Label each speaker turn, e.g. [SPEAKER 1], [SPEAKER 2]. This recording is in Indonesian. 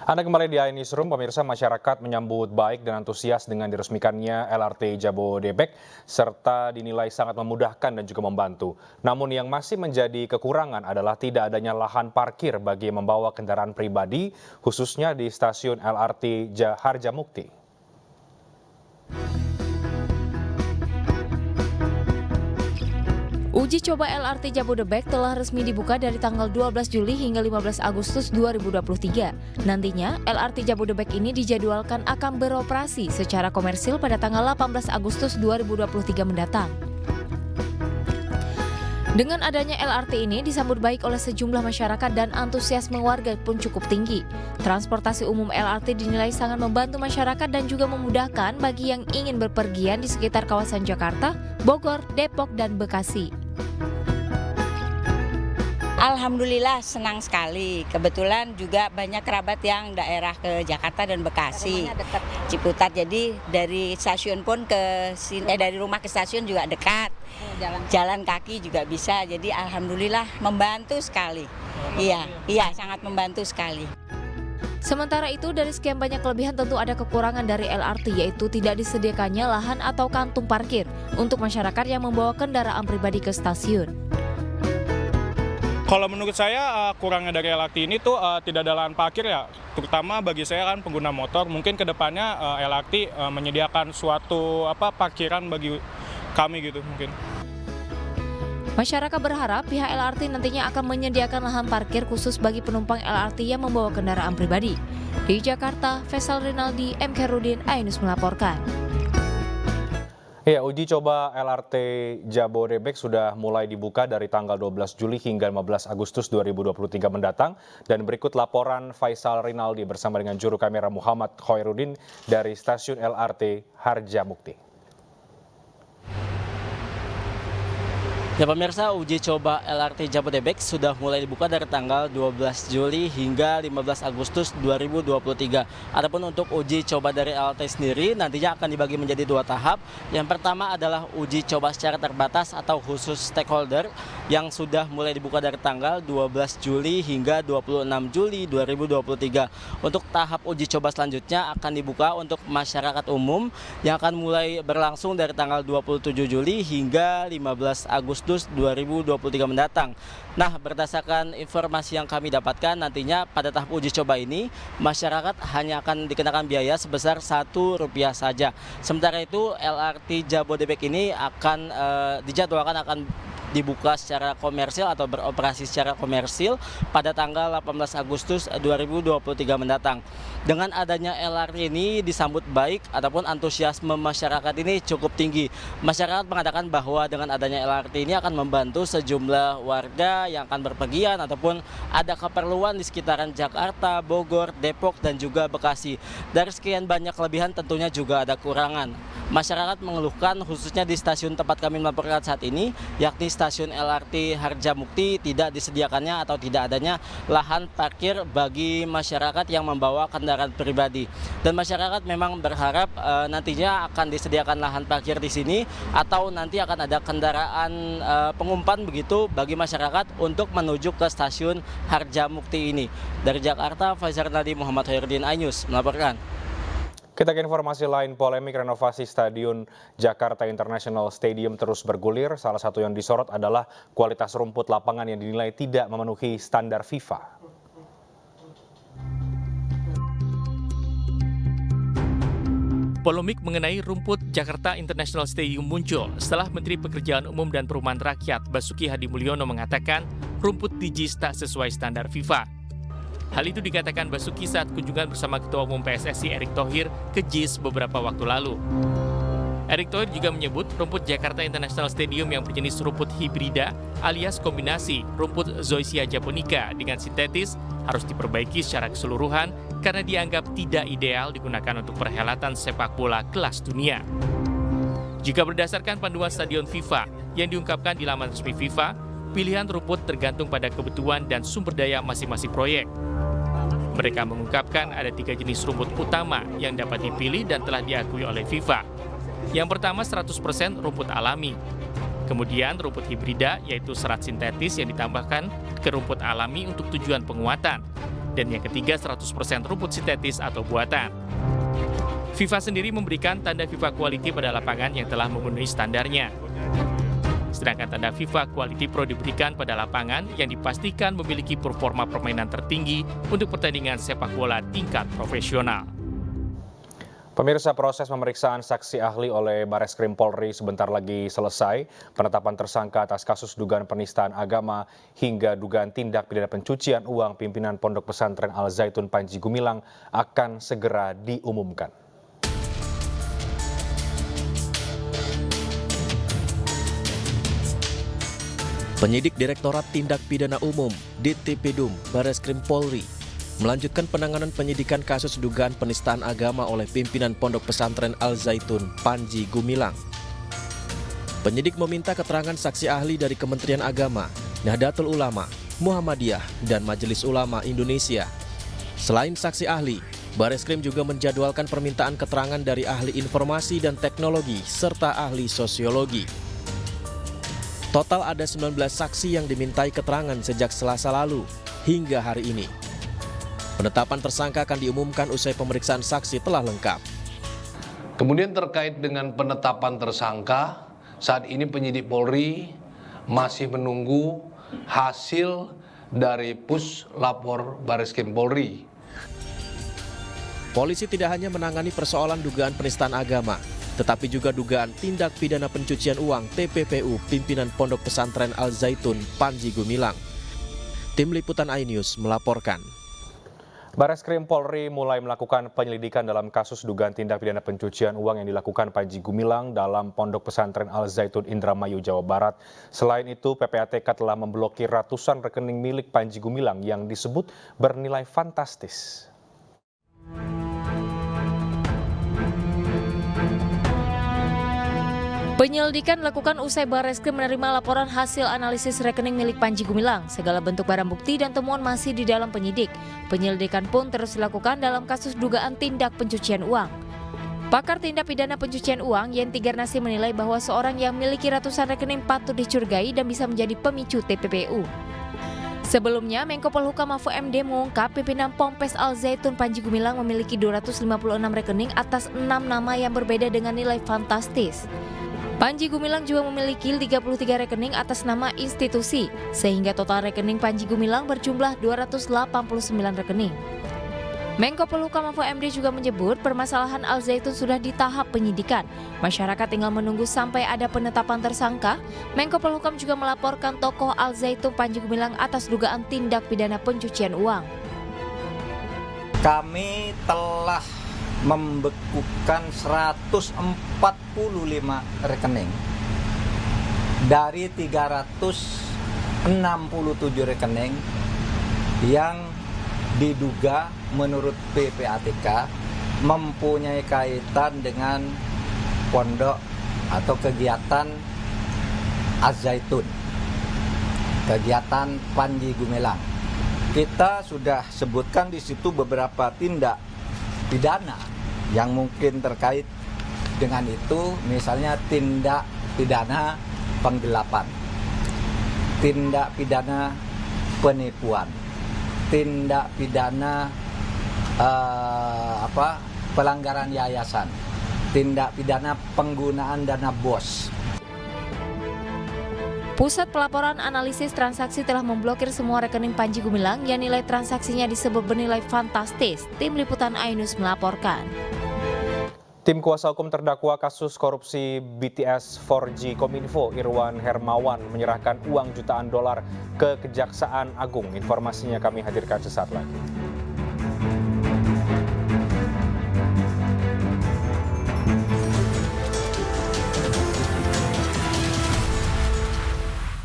[SPEAKER 1] Anda kembali di iNewsroom, pemirsa. Masyarakat menyambut baik dan antusias dengan diresmikannya LRT Jabodebek serta dinilai sangat memudahkan dan juga membantu. Namun yang masih menjadi kekurangan adalah tidak adanya lahan parkir bagi yang membawa kendaraan pribadi, khususnya di stasiun LRT Harjamukti.
[SPEAKER 2] Uji coba LRT Jabodebek telah resmi dibuka dari tanggal 12 Juli hingga 15 Agustus 2023. Nantinya, LRT Jabodebek ini dijadwalkan akan beroperasi secara komersil pada tanggal 18 Agustus 2023 mendatang. Dengan adanya LRT ini disambut baik oleh sejumlah masyarakat dan antusiasme warga pun cukup tinggi. Transportasi umum LRT dinilai sangat membantu masyarakat dan juga memudahkan bagi yang ingin berpergian di sekitar kawasan Jakarta, Bogor, Depok, dan Bekasi.
[SPEAKER 3] Alhamdulillah senang sekali. Kebetulan juga banyak kerabat yang daerah ke Jakarta dan Bekasi, Ciputat. Jadi dari stasiun pun ke sini, dari rumah ke stasiun juga dekat. Jalan kaki juga bisa. Jadi alhamdulillah membantu sekali. Iya, sangat membantu sekali.
[SPEAKER 2] Sementara itu, dari sekian banyak kelebihan tentu ada kekurangan dari LRT, yaitu tidak disediakannya lahan atau kantung parkir untuk masyarakat yang membawa kendaraan pribadi ke stasiun.
[SPEAKER 4] Kalau menurut saya kurangnya dari LRT ini tuh tidak ada lahan parkir ya, terutama bagi saya kan pengguna motor. Mungkin kedepannya LRT menyediakan suatu parkiran bagi kami gitu mungkin.
[SPEAKER 2] Masyarakat berharap pihak LRT nantinya akan menyediakan lahan parkir khusus bagi penumpang LRT yang membawa kendaraan pribadi. Di Jakarta, Faisal Rinaldi, M. Kherudin, iNews melaporkan.
[SPEAKER 1] Ya, uji coba LRT Jabodebek sudah mulai dibuka dari tanggal 12 Juli hingga 15 Agustus 2023 mendatang. Dan berikut laporan Faisal Rinaldi bersama dengan juru kamera Muhammad Khoirudin dari stasiun LRT Harjamukti.
[SPEAKER 5] Ya pemirsa, uji coba LRT Jabodebek sudah mulai dibuka dari tanggal 12 Juli hingga 15 Agustus 2023. Adapun untuk uji coba dari LRT sendiri nantinya akan dibagi menjadi dua tahap. Yang pertama adalah uji coba secara terbatas atau khusus stakeholder yang sudah mulai dibuka dari tanggal 12 Juli hingga 26 Juli 2023. Untuk tahap uji coba selanjutnya akan dibuka untuk masyarakat umum yang akan mulai berlangsung dari tanggal 27 Juli hingga 15 Agustus 2023 mendatang. Nah, berdasarkan informasi yang kami dapatkan, nantinya pada tahap uji coba ini masyarakat hanya akan dikenakan biaya sebesar Rp1 saja. Sementara itu LRT Jabodebek ini akan dijadwalkan akan dibuka secara komersil atau beroperasi secara komersil pada tanggal 18 Agustus 2023 mendatang. Dengan adanya LRT ini disambut baik ataupun antusiasme masyarakat ini cukup tinggi. Masyarakat mengatakan bahwa dengan adanya LRT ini akan membantu sejumlah warga yang akan berpergian ataupun ada keperluan di sekitaran Jakarta, Bogor, Depok, dan juga Bekasi. Dari sekian banyak kelebihan tentunya juga ada kekurangan. Masyarakat mengeluhkan khususnya di stasiun tempat kami melaporkan saat ini, yakni stasiun LRT Harjamukti tidak disediakannya atau tidak adanya lahan parkir bagi masyarakat yang membawa kendaraan pribadi. Dan masyarakat memang berharap nantinya akan disediakan lahan parkir di sini atau nanti akan ada kendaraan pengumpan begitu bagi masyarakat untuk menuju ke stasiun Harjamukti ini. Dari Jakarta, Faisal Rinaldi, Muhammad Khoirudin, iNews melaporkan.
[SPEAKER 1] Kita ke informasi lain, polemik renovasi Stadion Jakarta International Stadium terus bergulir. Salah satu yang disorot adalah kualitas rumput lapangan yang dinilai tidak memenuhi standar FIFA.
[SPEAKER 6] Polemik mengenai rumput Jakarta International Stadium muncul setelah Menteri Pekerjaan Umum dan Perumahan Rakyat Basuki Hadimulyono mengatakan rumput di JIS tak sesuai standar FIFA. Hal itu dikatakan Basuki saat kunjungan bersama Ketua Umum PSSI Erick Thohir ke JIS beberapa waktu lalu. Erick Thohir juga menyebut rumput Jakarta International Stadium yang berjenis rumput hibrida alias kombinasi rumput Zoysia japonica dengan sintetis harus diperbaiki secara keseluruhan karena dianggap tidak ideal digunakan untuk perhelatan sepak bola kelas dunia. Jika berdasarkan panduan stadion FIFA yang diungkapkan di laman resmi FIFA, pilihan rumput tergantung pada kebutuhan dan sumber daya masing-masing proyek. Mereka mengungkapkan ada 3 jenis rumput utama yang dapat dipilih dan telah diakui oleh FIFA. Yang pertama 100% rumput alami. Kemudian rumput hibrida yaitu serat sintetis yang ditambahkan ke rumput alami untuk tujuan penguatan. dan yang ketiga 100% rumput sintetis atau buatan. FIFA sendiri memberikan tanda FIFA Quality pada lapangan yang telah memenuhi standarnya. Sedangkan tanda FIFA Quality Pro diberikan pada lapangan yang dipastikan memiliki performa permainan tertinggi untuk pertandingan sepak bola tingkat profesional.
[SPEAKER 1] Pemirsa, proses pemeriksaan saksi ahli oleh Bareskrim Polri sebentar lagi selesai. Penetapan tersangka atas kasus dugaan penistaan agama hingga dugaan tindak pidana pencucian uang pimpinan Pondok Pesantren Al Zaitun Panji Gumilang akan segera diumumkan.
[SPEAKER 7] Penyidik Direktorat Tindak Pidana Umum (Dittipidum) Bareskrim Polri melanjutkan penanganan penyidikan kasus dugaan penistaan agama oleh pimpinan Pondok Pesantren Al Zaitun Panji Gumilang. Penyidik meminta keterangan saksi ahli dari Kementerian Agama, Nahdlatul Ulama, Muhammadiyah, dan Majelis Ulama Indonesia. Selain saksi ahli, Bareskrim juga menjadwalkan permintaan keterangan dari ahli informasi dan teknologi serta ahli sosiologi. Total ada 19 saksi yang dimintai keterangan sejak Selasa lalu hingga hari ini. Penetapan tersangka akan diumumkan usai pemeriksaan saksi telah lengkap.
[SPEAKER 8] Kemudian terkait dengan penetapan tersangka, saat ini penyidik Polri masih menunggu hasil dari Puslapor Bareskrim Polri.
[SPEAKER 7] Polisi tidak hanya menangani persoalan dugaan penistaan agama, tetapi juga dugaan tindak pidana pencucian uang TPPU pimpinan Pondok Pesantren Al Zaitun Panji Gumilang. Tim Liputan iNews melaporkan.
[SPEAKER 1] Bareskrim Polri mulai melakukan penyelidikan dalam kasus dugaan tindak pidana pencucian uang yang dilakukan Panji Gumilang dalam Pondok Pesantren Al Zaitun Indramayu, Jawa Barat. Selain itu, PPATK telah memblokir ratusan rekening milik Panji Gumilang yang disebut bernilai fantastis.
[SPEAKER 2] Penyelidikan dilakukan usai Bareskrim menerima laporan hasil analisis rekening milik Panji Gumilang. Segala bentuk barang bukti dan temuan masih di dalam penyidik. Penyelidikan pun terus dilakukan dalam kasus dugaan tindak pencucian uang. Pakar tindak pidana pencucian uang Yenti Garnasi menilai bahwa seorang yang memiliki ratusan rekening patut dicurigai dan bisa menjadi pemicu TPPU. Sebelumnya, Menko Polhukam Mahfud MD mengungkap pimpinan Ponpes Al Zaitun Panji Gumilang memiliki 256 rekening atas 6 nama yang berbeda dengan nilai fantastis. Panji Gumilang juga memiliki 33 rekening atas nama institusi, sehingga total rekening Panji Gumilang berjumlah 289 rekening. Menko Polhukam Mahfud MD juga menyebut permasalahan Al Zaitun sudah di tahap penyidikan. Masyarakat tinggal menunggu sampai ada penetapan tersangka. Menko Polhukam juga melaporkan tokoh Al Zaitun Panji Gumilang atas dugaan tindak pidana pencucian uang.
[SPEAKER 9] Kami telah membekukan 145 rekening dari 367 rekening yang diduga menurut PPATK mempunyai kaitan dengan pondok atau kegiatan Az-Zaitun, kegiatan Panji Gumilang. Kita sudah sebutkan di situ beberapa tindak pidana yang mungkin terkait dengan itu, misalnya tindak pidana penggelapan, tindak pidana penipuan, tindak pidana pelanggaran yayasan, tindak pidana penggunaan dana BOS.
[SPEAKER 2] Pusat Pelaporan Analisis Transaksi telah memblokir semua rekening Panji Gumilang yang nilai transaksinya disebut bernilai fantastis. Tim Liputan iNews melaporkan.
[SPEAKER 1] Tim kuasa hukum terdakwa kasus korupsi BTS 4G Kominfo Irwan Hermawan menyerahkan uang jutaan dolar ke Kejaksaan Agung. Informasinya kami hadirkan sesaat lagi.